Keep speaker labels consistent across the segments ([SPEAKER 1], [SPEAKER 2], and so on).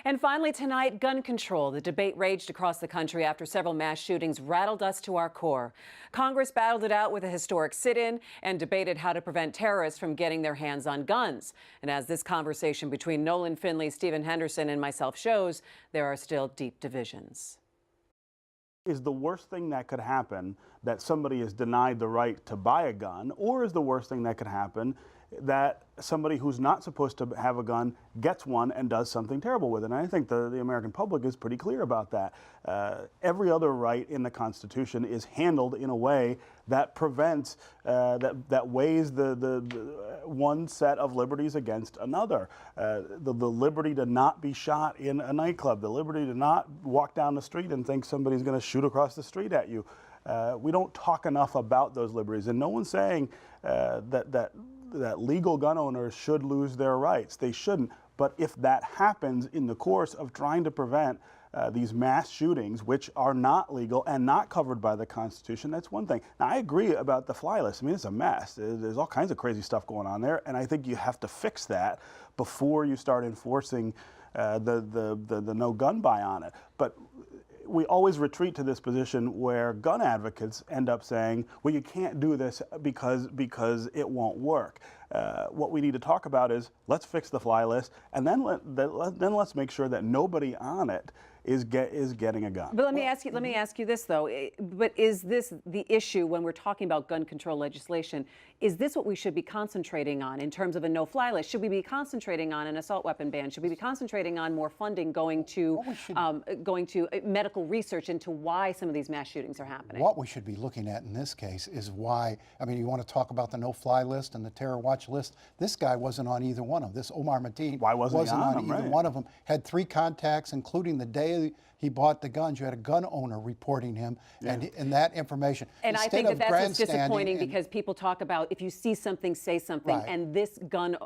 [SPEAKER 1] And finally tonight, gun control. The debate raged across the country after several mass shootings rattled us to our core. Congress battled it out with a historic sit-in and debated how to prevent terrorists from getting their hands on guns. And as this conversation between Nolan Finley, Stephen Henderson, and myself shows, there are still deep divisions.
[SPEAKER 2] Is the worst thing that could happen that somebody is denied the right to buy a gun, or is the worst thing that could happen that somebody who's not supposed to have a gun gets one and does something terrible with it? And I think the American public is pretty clear about that. Every other right in the Constitution is handled in a way that prevents, that weighs the one set of liberties against another. The liberty to not be shot in a nightclub, the liberty to not walk down the street and think somebody's going to shoot across the street at you. We don't talk enough about those liberties, and no one's saying that legal gun owners should lose their rights. They shouldn't. But if that happens in the course of trying to prevent these mass shootings, which are not legal and not covered by the Constitution, that's one thing. Now, I agree about the fly list. I mean, it's a mess. There's all kinds of crazy stuff going on there, and I think you have to fix that before you start enforcing the no gun buy on it. But we always retreat to this position where gun advocates end up saying, well, you can't do this because it won't work. What we need to talk about is, let's fix the fly list, and then let's make sure that nobody on it is getting a gun.
[SPEAKER 1] But let me ask you this though. But is this the issue when we're talking about gun control legislation? Is this what we should be concentrating on in terms of a no-fly list? Should we be concentrating on an assault weapon ban? Should we be concentrating on more funding going to medical research into why some of these mass shootings are happening?
[SPEAKER 3] What we should be looking at in this case is why. I mean, you want to talk about the no-fly list and the terror watch list. This guy wasn't on either one of them. This Omar Mateen wasn't on either one of them. Had 3 contacts, including the day he bought the guns. You had a gun owner reporting him, and that information.
[SPEAKER 1] And I think that's what's disappointing, because people talk about, if you see something, say something. Right. And this gun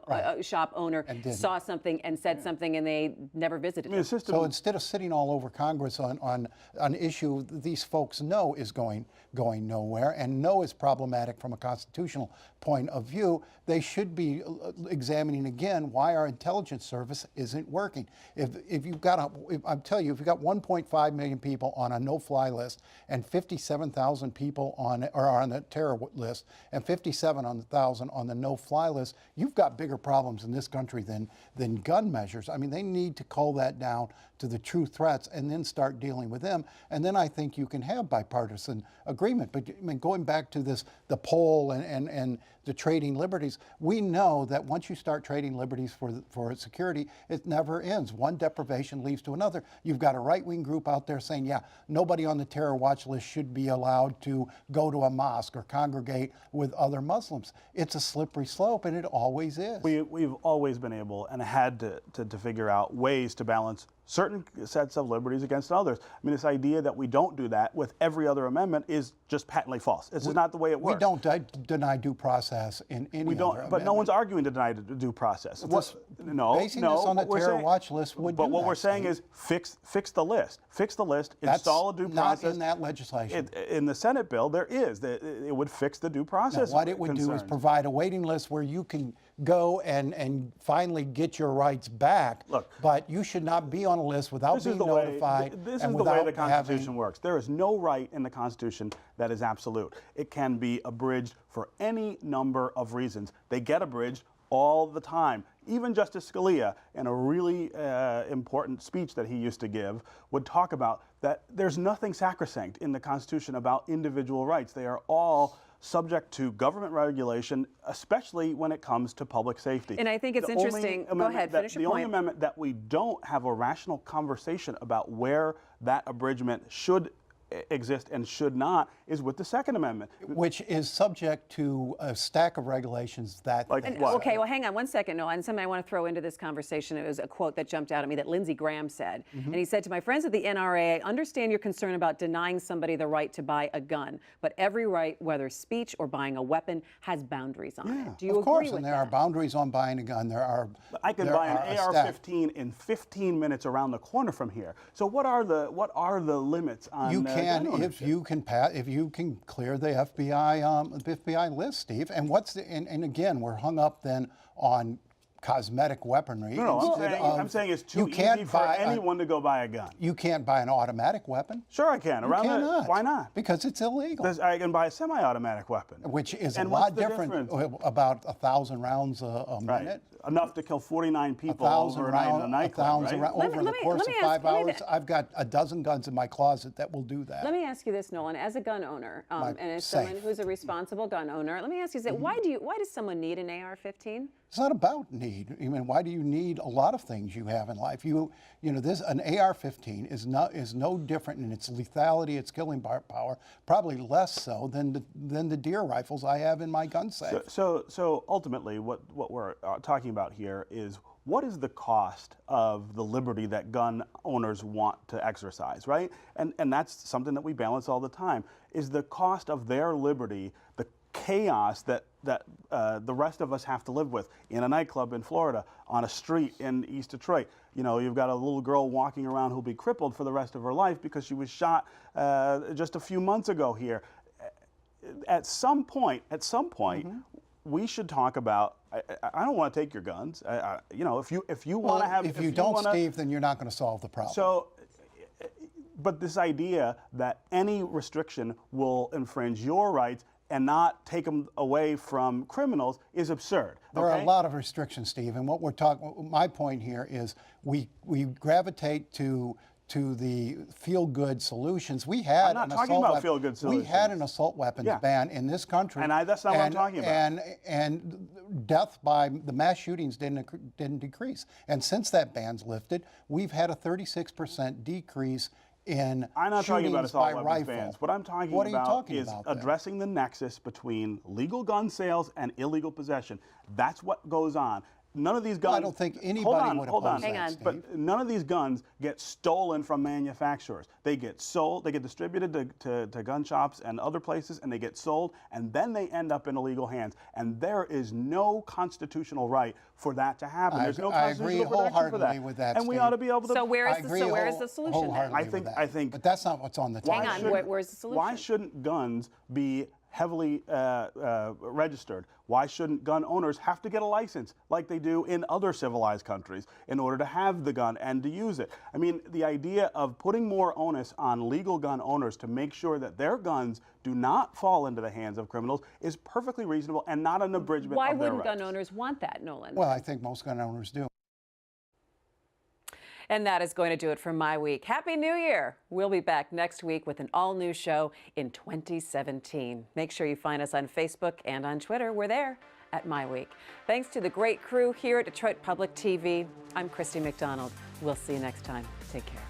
[SPEAKER 1] shop owner saw something and said something, and they never visited him.
[SPEAKER 3] So instead of sitting all over Congress on an issue these folks know is going nowhere, and know is problematic from a constitutional point of view, they should be examining again why our intelligence service isn't working. If you've got I'm telling you, if you've got 1.5 million people on a no-fly list and 57,000 people on the terror list and 57,000 on the no-fly list, you've got bigger problems in this country than gun measures. I mean, they need to cull that down to the true threats and then start dealing with them. And then I think you can have bipartisan agreement. But I mean, going back to the poll and the trading liberties, we know that once you start trading liberties for security, it never ends. One deprivation leads to another. You've got a right-wing group out there saying, yeah, nobody on the terror watch list should be allowed to go to a mosque or congregate with other Muslims. It's a slippery slope, and it always is.
[SPEAKER 2] We've always been able and had to figure out ways to balance certain sets of liberties against others. I mean, this idea that we don't do that with every other amendment is just patently false. It's just not the way it works.
[SPEAKER 3] We don't deny due process in any
[SPEAKER 2] We don't,
[SPEAKER 3] other
[SPEAKER 2] but
[SPEAKER 3] amendment.
[SPEAKER 2] No one's arguing to deny due process.
[SPEAKER 3] Basing this on the terror watch list would do that.
[SPEAKER 2] But what we're saying is fix the list. Fix the list, install a due process.
[SPEAKER 3] Not in that legislation.
[SPEAKER 2] In the Senate bill, there is. It would fix the due process.
[SPEAKER 3] No, what it would do is provide a waiting list where you can go and finally get your rights back.
[SPEAKER 2] Look,
[SPEAKER 3] but you should not be on a list without being notified.
[SPEAKER 2] This is the way the Constitution works. There is no right in the Constitution that is absolute. It can be abridged for any number of reasons. They get abridged all the time. Even Justice Scalia, in a really important speech that he used to give, would talk about that there's nothing sacrosanct in the Constitution about individual rights. They are all subject to government regulation, especially when it comes to public safety.
[SPEAKER 1] And I think it's interesting. Go ahead, finish your point.
[SPEAKER 2] The only amendment that we don't have a rational conversation about where that abridgment should exist and should not is with the Second Amendment,
[SPEAKER 3] which is subject to a stack of regulations that.
[SPEAKER 1] Okay, well, hang on one second, Noah. And something I want to throw into this conversation. It was a quote that jumped out at me that Lindsey Graham said, and he said, "To my friends at the NRA, I understand your concern about denying somebody the right to buy a gun, but every right, whether speech or buying a weapon, has boundaries on it." Do you agree with that?
[SPEAKER 3] Of course, and there are boundaries on buying a gun.
[SPEAKER 2] I can buy an AR-15 in 15 minutes around the corner from here. So what are the limits on?
[SPEAKER 3] You can if you can clear the FBI list, Steve. And again, we're hung up then on cosmetic weaponry.
[SPEAKER 2] No,
[SPEAKER 3] instead of-
[SPEAKER 2] I'm saying it's
[SPEAKER 3] you
[SPEAKER 2] too easy
[SPEAKER 3] can't
[SPEAKER 2] for
[SPEAKER 3] buy
[SPEAKER 2] anyone to go buy a gun.
[SPEAKER 3] You can't buy an automatic weapon.
[SPEAKER 2] Sure, I can.
[SPEAKER 3] You cannot.
[SPEAKER 2] Why not?
[SPEAKER 3] Because it's illegal.
[SPEAKER 2] I can buy a semi-automatic weapon,
[SPEAKER 3] Which is
[SPEAKER 2] and
[SPEAKER 3] a
[SPEAKER 2] what's
[SPEAKER 3] lot
[SPEAKER 2] the
[SPEAKER 3] different,
[SPEAKER 2] difference?
[SPEAKER 3] about 1,000 rounds a
[SPEAKER 2] Right.
[SPEAKER 3] minute.
[SPEAKER 2] Enough to kill 49 people
[SPEAKER 3] 1,000
[SPEAKER 2] overnight in a
[SPEAKER 3] rounds,
[SPEAKER 2] nightclub, right?
[SPEAKER 3] over the course
[SPEAKER 1] let
[SPEAKER 3] of
[SPEAKER 1] me
[SPEAKER 3] 5
[SPEAKER 1] ask- let me-
[SPEAKER 3] hours. I've got a dozen guns in my closet that will do that.
[SPEAKER 1] Let me ask you this, Nolan. As a gun owner, and as
[SPEAKER 3] safe.
[SPEAKER 1] someone who's a responsible gun owner, let me ask you this: why does someone need an AR-15?
[SPEAKER 3] It's not about need. I mean, why do you need a lot of things you have in life? You know, an AR-15 is no different in its lethality, its killing power, probably less so than the deer rifles I have in my gun safe.
[SPEAKER 2] So ultimately, what we're talking about here is, what is the cost of the liberty that gun owners want to exercise, right? And that's something that we balance all the time. Is the cost of their liberty the chaos that the rest of us have to live with in a nightclub in Florida, on a street in East Detroit? You know, you've got a little girl walking around who'll be crippled for the rest of her life because she was shot just a few months ago here. At some point, we should talk about. I don't want to take your guns. You know, if you want to have,
[SPEAKER 3] if you don't, Steve, then you're not going to solve the problem.
[SPEAKER 2] So, but this idea that any restriction will infringe your rights and not take them away from criminals is absurd.
[SPEAKER 3] There are a lot of restrictions, Steve, and what we're talking. My point here is we gravitate to the feel-good solutions. We had
[SPEAKER 2] I'm not talking about feel-good solutions.
[SPEAKER 3] We had an assault weapons ban in this country,
[SPEAKER 2] and that's not what I'm talking about.
[SPEAKER 3] And death by the mass shootings didn't decrease. And since that ban's lifted, we've had a 36% decrease in
[SPEAKER 2] I'm not talking about
[SPEAKER 3] shootings by
[SPEAKER 2] assault weapons
[SPEAKER 3] rifle.
[SPEAKER 2] bans. What I'm talking
[SPEAKER 3] What are you
[SPEAKER 2] about
[SPEAKER 3] talking
[SPEAKER 2] is
[SPEAKER 3] about, then?
[SPEAKER 2] addressing the nexus between legal gun sales and illegal possession. That's what goes on. None of these guns.
[SPEAKER 3] I don't think anybody would oppose
[SPEAKER 1] Hang
[SPEAKER 3] that,
[SPEAKER 1] on.
[SPEAKER 3] Steve.
[SPEAKER 2] But none of these guns get stolen from manufacturers. They get sold, they get distributed to gun shops and other places, and they get sold, and then they end up in illegal hands. And there is no constitutional right for that to happen. There's no
[SPEAKER 3] I agree
[SPEAKER 2] constitutional protection for
[SPEAKER 3] wholeheartedly
[SPEAKER 2] that.
[SPEAKER 3] with that,
[SPEAKER 2] And we
[SPEAKER 3] Steve.
[SPEAKER 2] ought to be able to.
[SPEAKER 1] So where
[SPEAKER 3] I
[SPEAKER 1] is
[SPEAKER 3] agree
[SPEAKER 1] the solution then?
[SPEAKER 3] wholeheartedly with
[SPEAKER 2] I
[SPEAKER 3] that.
[SPEAKER 2] think.
[SPEAKER 3] But that's not what's on the table.
[SPEAKER 1] Hang on. Where's the solution?
[SPEAKER 2] Why shouldn't guns be heavily registered? Why shouldn't gun owners have to get a license like they do in other civilized countries in order to have the gun and to use it? I mean, the idea of putting more onus on legal gun owners to make sure that their guns do not fall into the hands of criminals is perfectly reasonable and not an abridgment
[SPEAKER 1] Why
[SPEAKER 2] of their
[SPEAKER 1] wouldn't
[SPEAKER 2] rights.
[SPEAKER 1] gun owners want that, Nolan?
[SPEAKER 3] Well, I think most gun owners do.
[SPEAKER 1] And that is going to do it for MiWeek. Happy New Year! We'll be back next week with an all-new show in 2017. Make sure you find us on Facebook and on Twitter. We're there at MiWeek. Thanks to the great crew here at Detroit Public TV. I'm Christy McDonald. We'll see you next time. Take care.